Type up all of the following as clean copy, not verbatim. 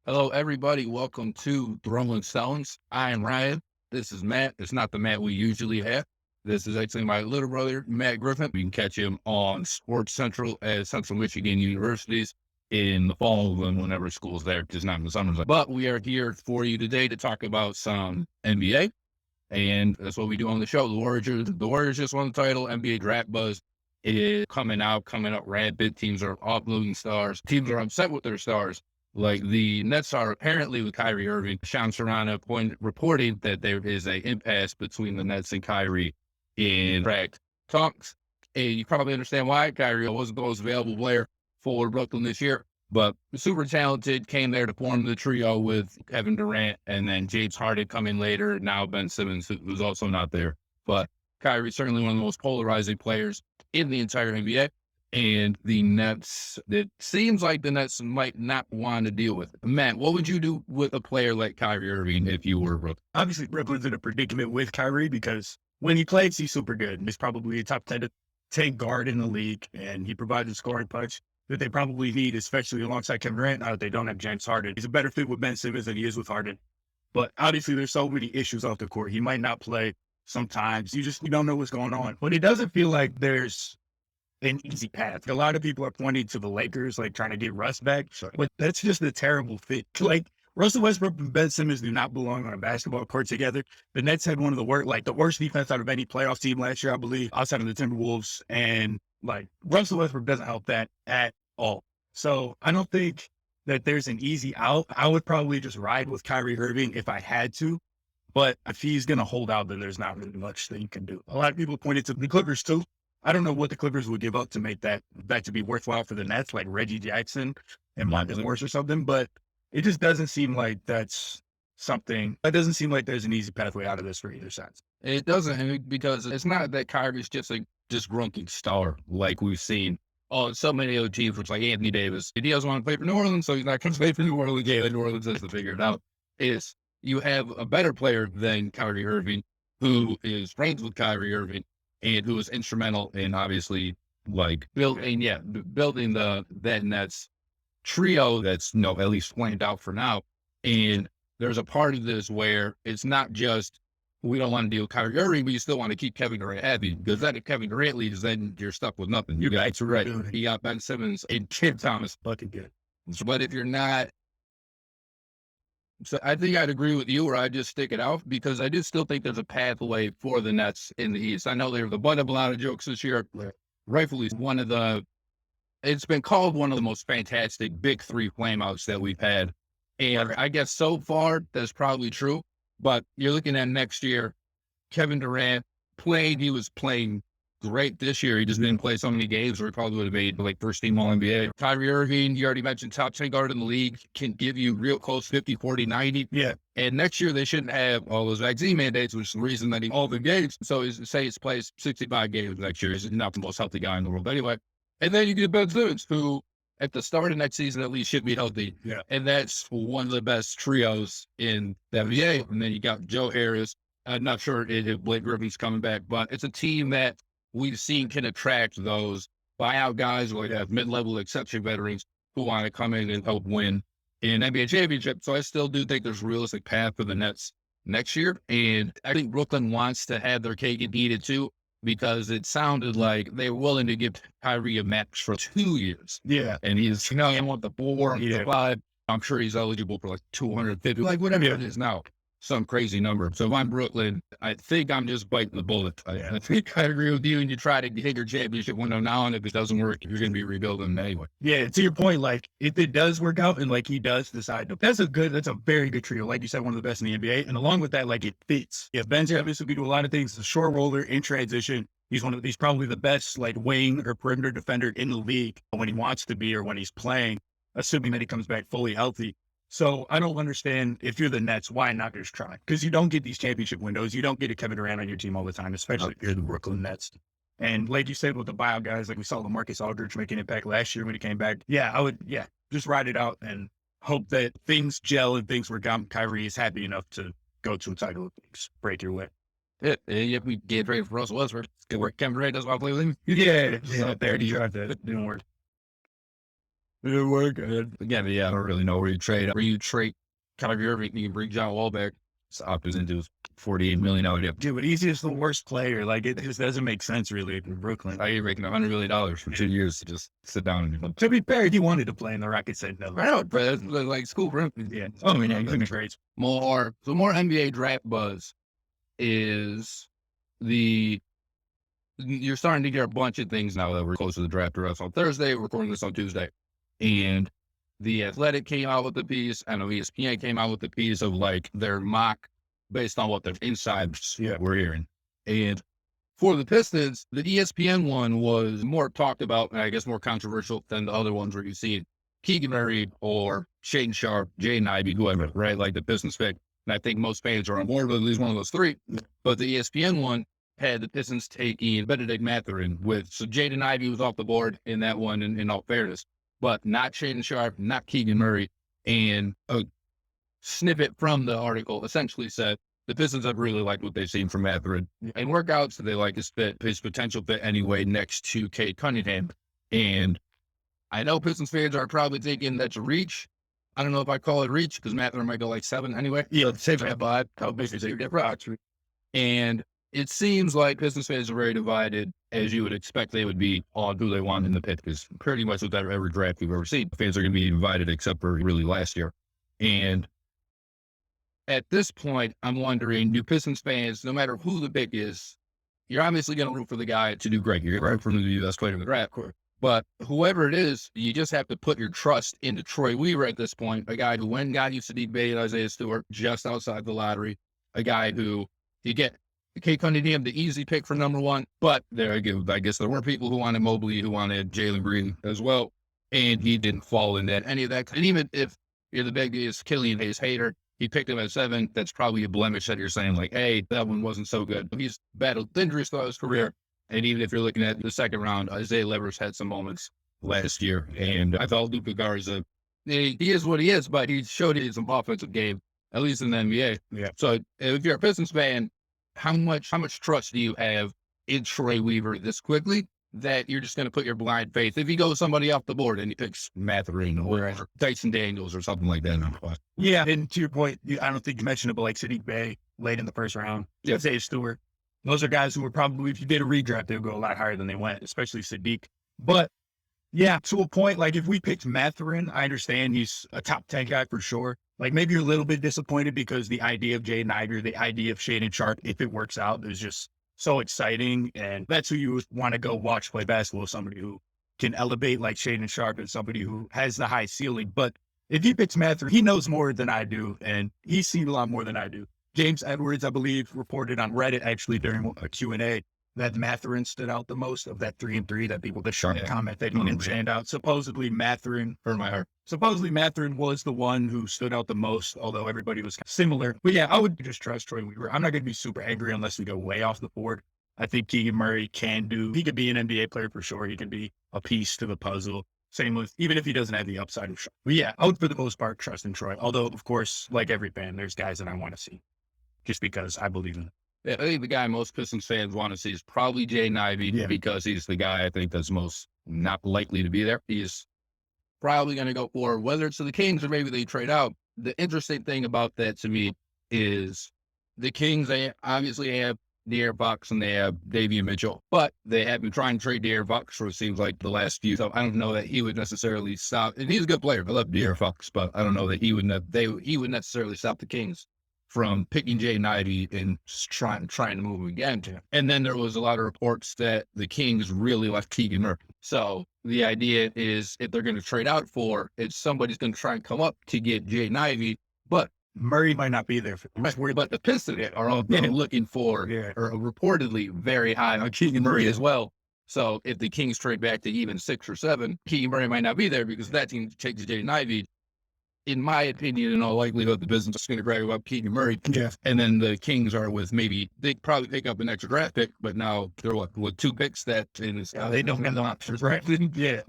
Hello, everybody. Welcome to Throwing Stones. I am Ryan. This is Matt. It's not the Matt we usually have. This is actually my little brother, Matt Griffin. You can catch him on Sports Central at Central Michigan Universities in the fall and whenever school's there, just not in the summer. But we are here for you today to talk about some NBA, and that's what we do on the show. The Warriors just won the title. NBA draft buzz is coming up rapid. Teams are offloading stars. Teams are upset with their stars. Like the Nets are apparently with Kyrie Irving. Sean Serrano reporting that there is an impasse between the Nets and Kyrie in fact talks. And you probably understand why Kyrie wasn't the most available player for Brooklyn this year, but super talented, came there to form the trio with Kevin Durant and then James Harden coming later. Now Ben Simmons, who's also not there. But Kyrie's certainly one of the most polarizing players in the entire NBA. And the Nets, it seems like the Nets might not want to deal with it. Matt, what would you do with a player like Kyrie Irving if you were Brooklyn? Obviously, Brooklyn's in a predicament with Kyrie because when he plays, he's super good. He's probably a top 10 to 10 guard in the league, and he provides a scoring punch that they probably need, especially alongside Kevin Durant. Now that they don't have James Harden, he's a better fit with Ben Simmons than he is with Harden. But obviously, there's so many issues off the court. He might not play sometimes. You don't know what's going on. But it doesn't feel like there's an easy path. A lot of people are pointing to the Lakers, like trying to get Russ back, but that's just a terrible fit. Like Russell Westbrook and Ben Simmons do not belong on a basketball court together. The Nets had one of the worst defense out of any playoff team last year, I believe, outside of the Timberwolves. And like Russell Westbrook doesn't help that at all. So I don't think that there's an easy out. I would probably just ride with Kyrie Irving if I had to. But if he's going to hold out, then there's not really much that you can do. A lot of people pointed to the Clippers too. I don't know what the Clippers would give up to make that to be worthwhile for the Nets, like Reggie Jackson and Marcus Morris or something. But it just doesn't seem like that's something. It doesn't seem like there's an easy pathway out of this for either side. It doesn't, because it's not that Kyrie's just a disgruntled star like we've seen on so many other teams, which like Anthony Davis. He doesn't want to play for New Orleans, so he's not going to play for New Orleans. Yeah, New Orleans has to figure it out. Is you have a better player than Kyrie Irving, who is friends with Kyrie Irving, and who was instrumental in obviously like building that Nets trio that's at least planned out for now. And there's a part of this where it's not just we don't want to deal with Kyrie Irving, but you still want to keep Kevin Durant happy, because then if Kevin Durant leaves, then you're stuck with nothing. You guys are right. You got Ben Simmons and Kid Thomas. Fucking good. But if you're not, so I think I'd agree with you, or I'd just stick it out, because I do still think there's a pathway for the Nets in the East. I know they were the butt of a lot of jokes this year. Rightfully, it's been called one of the most fantastic big three flameouts that we've had. And I guess so far that's probably true. But you're looking at next year, Kevin Durant he was playing great this year. He just didn't play so many games where he probably would have made like first team All NBA. Kyrie Irving, you already mentioned, top 10 guard in the league, can give you real close 50, 40, 90. Yeah. And next year they shouldn't have all those vaccine mandates, which is the reason that he all the games. So say he plays 65 games next year. He's not the most healthy guy in the world anyway. And then you get Ben Simmons, who at the start of next season at least should be healthy. Yeah. And that's one of the best trios in the NBA. And then you got Joe Harris. I'm not sure if Blake Griffin's coming back, but it's a team that we've seen can attract those buyout guys, or have mid-level exception veterans who want to come in and help win an NBA championship. So I still do think there's a realistic path for the Nets next year. And I think Brooklyn wants to have their cake and eat it too, because it sounded like they were willing to give Kyrie a max for 2 years. Yeah. And he's, I want the 4, the 5. I'm sure he's eligible for like 250, like whatever it is now. Some crazy number. So if I'm Brooklyn, I think I'm just biting the bullet. I think I agree with you, and you try to hit your championship window now, and if it doesn't work, you're going to be rebuilding anyway. Yeah, to your point, like if it does work out and like he does decide, that's a very good trio. Like you said, one of the best in the NBA. And along with that, like it fits. Yeah, Ben Simmons can do a lot of things. He's a short roller in transition. He's probably the best like wing or perimeter defender in the league when he wants to be or when he's playing, assuming that he comes back fully healthy. So I don't understand, if you're the Nets, why not just try? Because you don't get these championship windows. You don't get a Kevin Durant on your team all the time, especially if you're the Brooklyn Nets. And like you said, with the buyout guys, like we saw LaMarcus Aldridge make an impact last year when he came back. Yeah, I would just ride it out and hope that things gel and things work out. Kyrie is happy enough to go to a title, break your way. Yeah, we get ready for Russell Westbrook. It's good work. Kevin Durant doesn't want to play with him. Yeah, there you are. That didn't work. It worked. Good. Again, yeah, I don't really know where you trade. Where you trade Kyrie Irving, you can bring John Wall back. It's opted into $48 million deal. Dude, but he's just the worst player. Like, it just doesn't make sense, really, in Brooklyn. Are you making $100 million for 2 years to just sit down and To be fair, he wanted to play in the Rockets. Said no. I know, but it's like school for him. Yeah. Oh, yeah, he's in the grades. More NBA draft buzz is you're starting to get a bunch of things now that we're close to the draft. Us on Thursday, we're recording this on Tuesday, and the Athletic came out with the piece. I know ESPN came out with the piece of like their mock based on what their insiders were hearing. And for the Pistons, the ESPN one was more talked about and I guess more controversial than the other ones where you see Keegan Murray or Shaedon Sharpe, Jaden Ivey, whoever, right? Like the Pistons pick. And I think most fans are on board with at least one of those three. But the ESPN one had the Pistons taking Benedict Mathurin so Jaden Ivey was off the board in that one, in all fairness, but not Shaedon Sharpe, not Keegan Murray. And a snippet from the article essentially said the Pistons have really liked what they've seen from Mathurin and workouts. They like his potential fit anyway next to Cade Cunningham. And I know Pistons fans are probably thinking that's a reach. I don't know if I call it reach because Mathurin might go like 7 anyway. Yeah, save that, but and it seems like Pistons fans are very divided, as you would expect they would be, on who they want in the pick, because pretty much with every draft we've ever seen, fans are going to be divided except for really last year. And at this point, I'm wondering, do Pistons fans, no matter who the pick is, you're obviously going to root for the guy to do great. You're right for the best player in the draft. But whoever it is, you just have to put your trust into Troy Weaver at this point, a guy who went and got you Sadiq Bey and Isaiah Stewart just outside the lottery, a guy who you get Cade Cunningham, the easy pick for number one. But I guess there were people who wanted Mobley, who wanted Jalen Green as well, and he didn't fall in any of that. And even if you're the biggest Killian Hayes hater, he picked him at 7. That's probably a blemish that you're saying, like, hey, that one wasn't so good. He's battled injuries throughout his career. And even if you're looking at the second round, Isaiah Livers had some moments last year. And I thought Luka Garza, he is what he is, but he showed you some offensive game, at least in the NBA. Yeah. So if you're a Pistons fan, how much trust do you have in Troy Weaver this quickly that you're just going to put your blind faith? If he goes somebody off the board and he picks Mathurin or Dyson Daniels or something like that. Yeah, and to your point, I don't think you mentioned it, but like Sadiq Bey late in the first round, Isaiah Stewart. Those are guys who were probably, if you did a redraft, they would go a lot higher than they went, especially Sadiq. But yeah, to a point, like if we picked Mathurin, I understand he's a top 10 guy for sure. Like maybe you're a little bit disappointed because the idea of Jaden Ivey, the idea of Shaedon Sharpe, if it works out, is just so exciting. And that's who you want to go watch play basketball, somebody who can elevate like Shaedon Sharpe and somebody who has the high ceiling. But if he picks Mathurin, he knows more than I do, and he's seen a lot more than I do. James Edwards, I believe, reported on Reddit actually during a Q&A that Mathurin stood out the most of that 3-and-3 that people, the sharp comment that he didn't stand out. Supposedly Mathurin was the one who stood out the most, although everybody was kind of similar. But yeah, I would just trust Troy Weaver. I'm not going to be super angry unless we go way off the board. I think Keegan Murray he could be an NBA player for sure. He can be a piece to the puzzle. Same with, even if he doesn't have the upside of Sharpe. But yeah, I would for the most part trust in Troy. Although, of course, like every fan, there's guys that I want to see just because I believe in it. Yeah, I think the guy most Pistons fans want to see is probably Jaden Ivey because he's the guy I think that's most not likely to be there. He's probably going to go for, whether it's to the Kings or maybe they trade out. The interesting thing about that to me is the Kings, they obviously have De'Aaron Fox and they have Davion Mitchell, but they have been trying to trade De'Aaron Fox for it seems like the last few. So I don't know that he would necessarily stop. And he's a good player. I love De'Aaron Fox, but I don't know that he would necessarily stop the Kings from picking Jaden Ivey and trying to move him again. And then there was a lot of reports that the Kings really left Keegan Murray. So the idea is if they're going to trade out for it, somebody's going to try and come up to get Jaden Ivey, but Murray might not be there. But the Pistons are all looking for, or reportedly very high on Keegan Murray as well. So if the Kings trade back to even 6 or 7, Keegan Murray might not be there because that team takes Jaden Ivey. In my opinion, in all likelihood, the Pistons are going to grab up Keegan Murray. Yeah. And then the Kings are with they probably pick up an extra draft pick, but now they're with 2 picks that in this. They don't have the options, right? Yeah.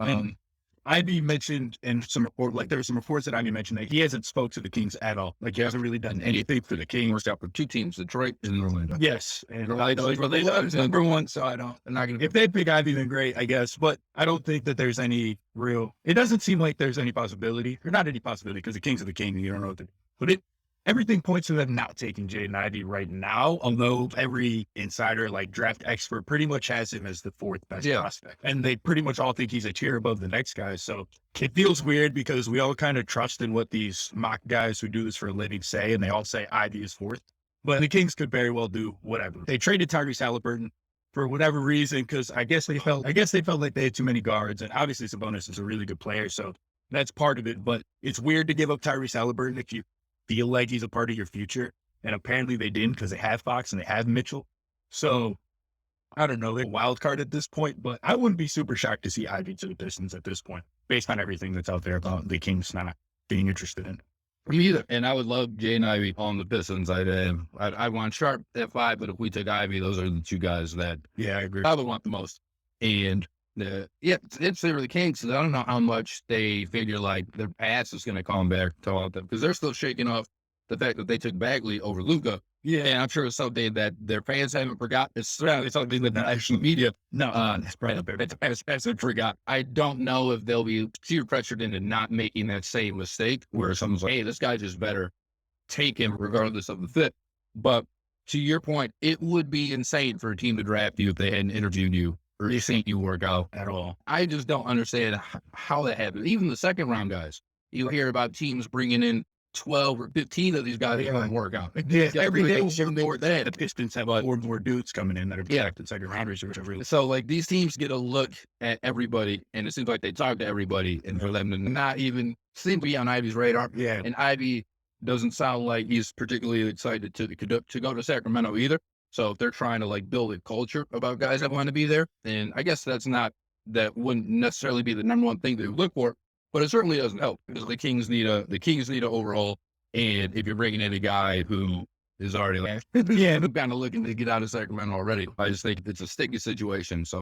Ivy mentioned in some report, like there were some reports that Ivy mentioned that he hasn't spoke to the Kings at all. Like he hasn't really done anything for the Kings. Worked out for two teams, Detroit and Orlando. Yes, and Orlando's number one, so I don't. I'm not gonna. if they pick Ivy, then great, I guess. But I don't think that there's any real. It doesn't seem like there's any possibility, or not any possibility, because the Kings are the King, and you don't know what to do. But everything points to them not taking Jaden Ivey right now. Although every insider, like draft expert, pretty much has him as the fourth best prospect, and they pretty much all think he's a tier above the next guy. So it feels weird because we all kind of trust in what these mock guys who do this for a living say, and they all say Ivy is fourth. But the Kings could very well do whatever. They traded Tyrese Halliburton for whatever reason, because I guess they felt like they had too many guards, and obviously Sabonis is a really good player, so that's part of it. But it's weird to give up Tyrese Halliburton if you feel like he's a part of your future, and apparently they didn't because they have Fox and they have Mitchell. So I don't know, they're a wild card at this point, but I wouldn't be super shocked to see Ivy to the Pistons at this point, based on everything that's out there about the Kings not being interested in. Me either. And I would love Jaden Ivey on the Pistons. I want Sharp at 5, but if we take Ivy, those are the two guys that I agree. I would want the most. And it's the Kings. I don't know how much they figure like their past is going to come back to all of them, because they're still shaking off the fact that they took Bagley over Luka. Yeah, and I'm sure it's something that their fans haven't forgot. It's something that the national media hasn't forgot. I don't know if they'll be peer pressured into not making that same mistake where someone's like, hey, this guy just better take him regardless of the fit. But to your point, it would be insane for a team to draft you if they hadn't interviewed you or seen you work out at all. I just don't understand how that happened. Even the second round guys, you hear about teams bringing in 12 or 15 of these guys that work out. Yeah, every day the Pistons have 4 more dudes coming in that are projected second rounders or whatever. So like these teams get a look at everybody, and it seems like they talk to everybody, and for them to not even seem to be on Ivy's radar. Yeah, and Ivy doesn't sound like he's particularly excited to go to Sacramento either. So if they're trying to like build a culture about guys that want to be there, and I guess that wouldn't necessarily be the number one thing to look for. But it certainly doesn't help, because the Kings need a overhaul. And if you're bringing in a guy who is already kind of looking to get out of Sacramento already, I just think it's a sticky situation. So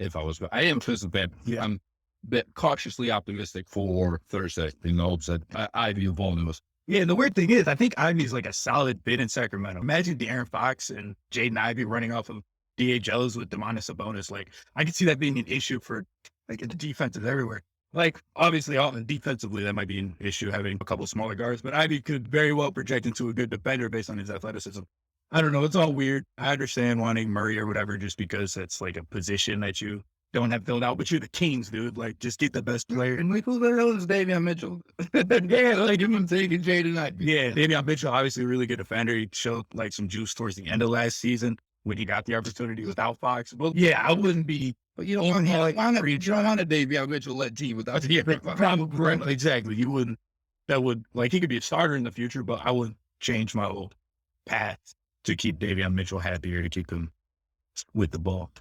I am Pistons fan. Yeah. I'm a bit cautiously optimistic for Thursday in the hopes that Ivy of all knows. Yeah, the weird thing is, I think Ivy's like a solid fit in Sacramento. Imagine De'Aaron Fox and Jaden Ivey running off of DHLs with Domantas Sabonis. Like, I could see that being an issue for like the defenses everywhere. Like, obviously, defensively, that might be an issue, having a couple smaller guards, but Ivy could very well project into a good defender based on his athleticism. I don't know. It's all weird. I understand wanting Murray or whatever, just because it's like a position that you don't have filled out, but you're the Kings, dude. Like, just get the best player. And like, who the hell is Davion Mitchell? Yeah, like him taking Jaden Ivey. Yeah, Davion Mitchell, obviously a really good defender. He showed like some juice towards the end of last season when he got the opportunity without Fox. Well, yeah, I wouldn't be. But you don't want to Davion Mitchell led team without probably exactly. You wouldn't. That would he could be a starter in the future, but I wouldn't change my whole path to keep Davion Mitchell happy or to keep him with the ball.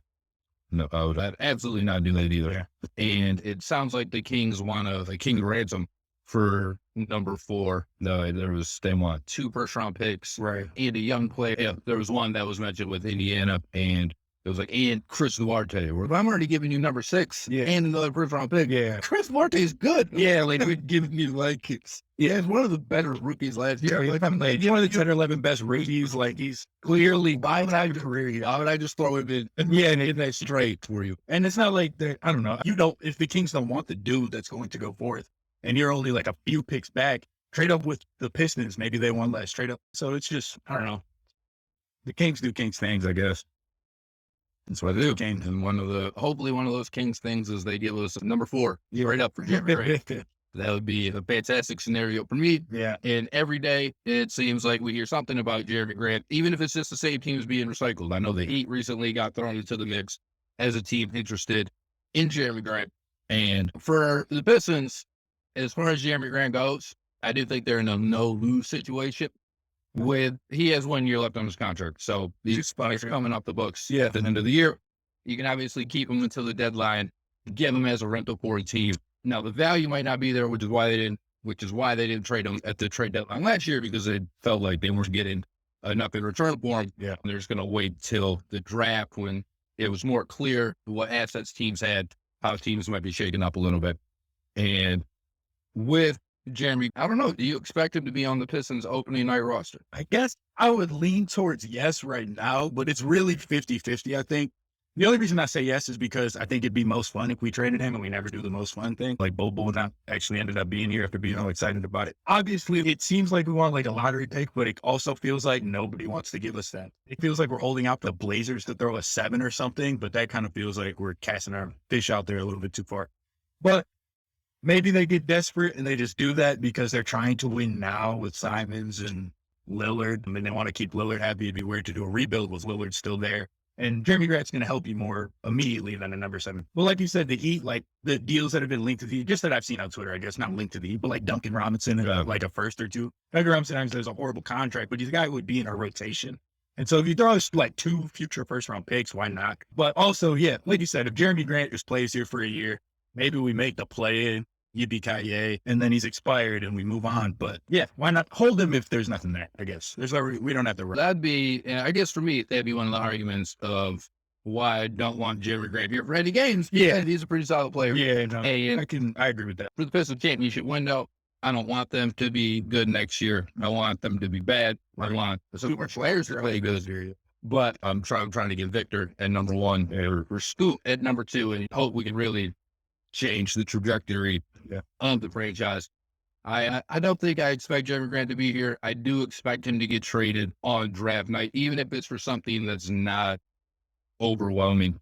No, I would absolutely not do that either. Yeah. And it sounds like the Kings want a King ransom for number 4. No, they want 2 first-round picks, right? And a young player. Yeah, there was one that was mentioned with Indiana, and it was like, and Chris Duarte. Well, I'm already giving you number 6 and another first-round pick. Yeah, Chris Duarte is good. Yeah, like we're giving you it's one of the better rookies last year. Like one of the 10 or 11 best rookies. Like he's clearly by time career. Why would I just throw him in? And hit that straight for you. And it's not like that. I don't know. If the Kings don't want the dude that's going to go forth, and you're only like a few picks back, trade up with the Pistons. Maybe they want less. Trade up. So it's just, I don't know. The Kings do Kings things, I guess. That's what they do. And hopefully one of those Kings things is they give us number 4 right up for Jerami Grant. That would be a fantastic scenario for me. Yeah. And every day it seems like we hear something about Jerami Grant, even if it's just the same teams being recycled. I know the Heat recently got thrown into the mix as a team interested in Jerami Grant. And for the Pistons, as far as Jerami Grant goes, I do think they're in a no-lose situation. He has 1 year left on his contract, so these spikes are coming off the books at the end of the year. You can obviously keep him until the deadline, give him as a rental for a team. Now the value might not be there, which is why they didn't trade him at the trade deadline last year, because they felt like they weren't getting enough in return for him. Yeah, they're just going to wait till the draft when it was more clear what assets teams had, how teams might be shaken up a little bit. And with Jeremy, I don't know. Do you expect him to be on the Pistons opening night roster? I guess I would lean towards yes right now, but it's really 50-50, I think. The only reason I say yes is because I think it'd be most fun if we traded him and we never do the most fun thing. Like Bobo not actually ended up being here after being all excited about it. Obviously, it seems like we want like a lottery pick, but it also feels like nobody wants to give us that. It feels like we're holding out the Blazers to throw a 7 or something, but that kind of feels like we're casting our fish out there a little bit too far. But maybe they get desperate and they just do that because they're trying to win now with Simons and Lillard. I mean, they want to keep Lillard happy. It'd be weird to do a rebuild with Lillard still there. And Jerami Grant's going to help you more immediately than a number 7. But like you said, the Heat, like the deals that have been linked to the Heat, just that I've seen on Twitter, I guess, not linked to the Heat, but like Duncan Robinson and like a first or two. Duncan Robinson, obviously, there's a horrible contract, but he's a guy who would be in our rotation. And so if you throw us like 2 future first round picks, why not? But also, yeah, like you said, if Jerami Grant just plays here for a year, maybe we make the play in. Yippee-ki-yay, and then he's expired and we move on. But yeah, why not hold him if there's nothing there, I guess. We don't have to run. That'd be, I guess for me, that'd be one of the arguments of why I don't want Jerami Grant here for any games. Yeah. He's a pretty solid player. Yeah, no, And I agree with that. for the Pistons championship window, I don't want them to be good next year. I want them to be bad. I want the super players to play good. But I'm trying to get Victor at number 1 or Scoot at number 2 and hope we can really change the trajectory of the franchise. I don't think I expect Jerami Grant to be here. I do expect him to get traded on draft night, even if it's for something that's not overwhelming,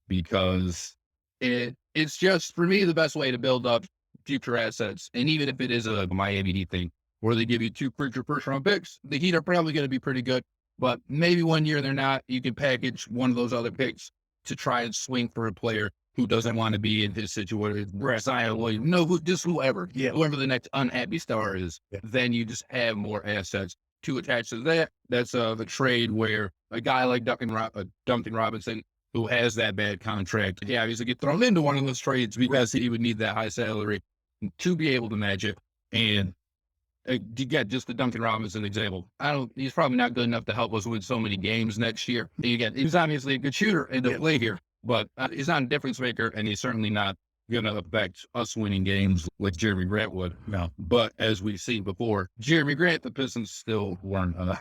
because it's just, for me, the best way to build up future assets. And even if it is a Miami Heat thing, where they give you 2 future first-round picks, the Heat are probably going to be pretty good, but maybe one year they're not. You can package one of those other picks to try and swing for a player who doesn't want to be in his situation, Zion Williams, just whoever, whoever the next unhappy star is, then you just have more assets to attach to that. That's the trade where a guy like Duncan Robinson, who has that bad contract, he's to get thrown into one of those trades because he would need that high salary to be able to match it. And to get just the Duncan Robinson example, he's probably not good enough to help us win so many games next year. He's obviously a good shooter and to play here, but he's not a difference maker, and he's certainly not going to affect us winning games like Jerami Grant would. No. But as we've seen before, Jerami Grant, the Pistons still weren't a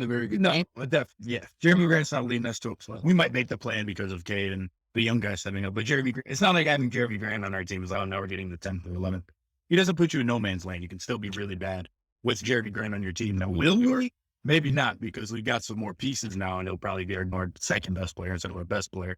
very good team. Jerami Grant's not leading us to a play. We might make the plan because of Cade and the young guys stepping up, but Jerami Grant, it's not like having Jerami Grant on our team is, now we're getting the 10th or 11th. He doesn't put you in no man's land. You can still be really bad with Jerami Grant on your team. Now, will we? Maybe not, because we've got some more pieces now, and he'll probably be our second best player instead of our best player.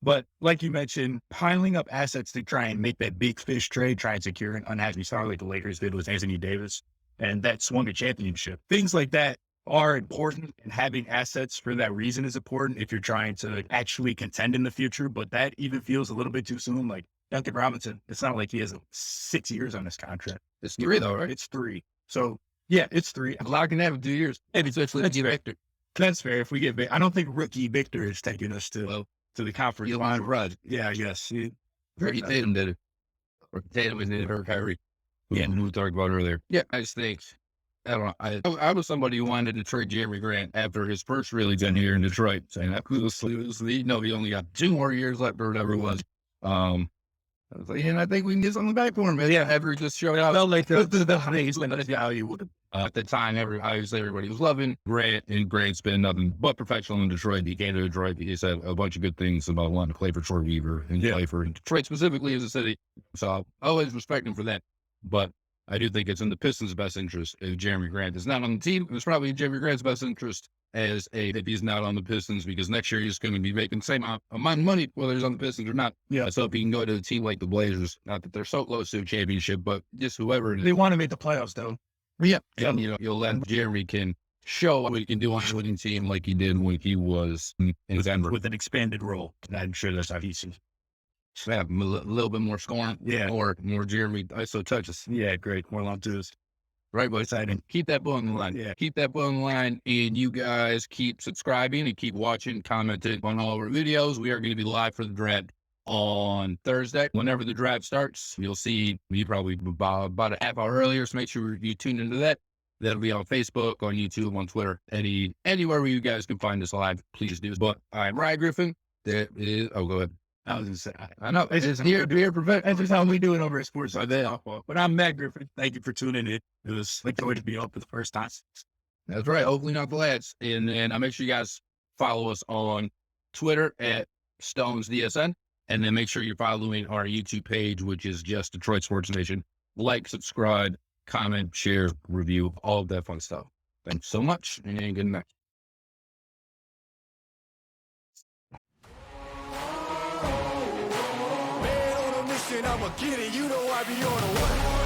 But like you mentioned, piling up assets to try and make that big fish trade, try and secure an unhappy star like the Lakers did with Anthony Davis, and that swung a championship. Things like that are important, and having assets for that reason is important if you're trying to actually contend in the future. But that even feels a little bit too soon. Like Duncan Robinson, it's not like he has 6 years on his contract. It's 3 though, right? It's 3. So yeah, it's 3. Glock can have 2 years. Maybe especially Victor. That's fair. If we get Victor, I don't think rookie Victor is taking us to the conference. Rud. Yeah, I guess. Tatum did it. Or Tatum was in her Kyrie. Who we talked about earlier. Yeah, I just think, I don't know. I was somebody who wanted to trade Jerami Grant after his first really done here in Detroit, saying that he only got 2 more years left or whatever it was. I was like, and I think we can get something back for him. But Everett just showed out. Felt like the value would. At the time, obviously everybody was loving Grant, and Grant's been nothing but professional in Detroit. He came to Detroit. He said a bunch of good things about wanting to play for Troy Weaver and play for Detroit specifically as a city. So I always respect him for that. But I do think it's in the Pistons' best interest if Jerami Grant is not on the team. It's probably in Jerami Grant's best interest if he's not on the Pistons, because next year he's going to be making the same amount of money whether he's on the Pistons or not. Yeah. So if he can go to a team like the Blazers, not that they're so close to a championship, but just whoever it is. They want to make the playoffs though. Yeah. And you'll let Jerami can show what he can do on a winning team like he did when he was in Denver. With an expanded role. And I'm sure that's how he sees. Have a little bit more scoring. Yeah. More Jerami ISO touches. Yeah, great. More long twos. Right, but exciting. Keep that bow on the line. Yeah. Keep that bow on the line, and you guys keep subscribing and keep watching, commenting on all of our videos. We are going to be live for the draft on Thursday. Whenever the draft starts, you'll see me probably about a half hour earlier, so make sure you tune into that. That'll be on Facebook, on YouTube, on Twitter, anywhere where you guys can find us live, please do. But I'm Ryan Griffin. That is, go ahead. I was just saying. I know. It's just here prevent. That's just how we do it over at Sports Like that. But I'm Matt Griffin. Thank you for tuning in. It was a joy to be on for the first time. That's right. Hopefully not the last. And I make sure you guys follow us on Twitter at Stones DSN. And then make sure you're following our YouTube page, which is just Detroit Sports Nation. Like, subscribe, comment, share, review, all of that fun stuff. Thanks so much, and good night. Man on a mission, I'ma get it. You know I be on a what?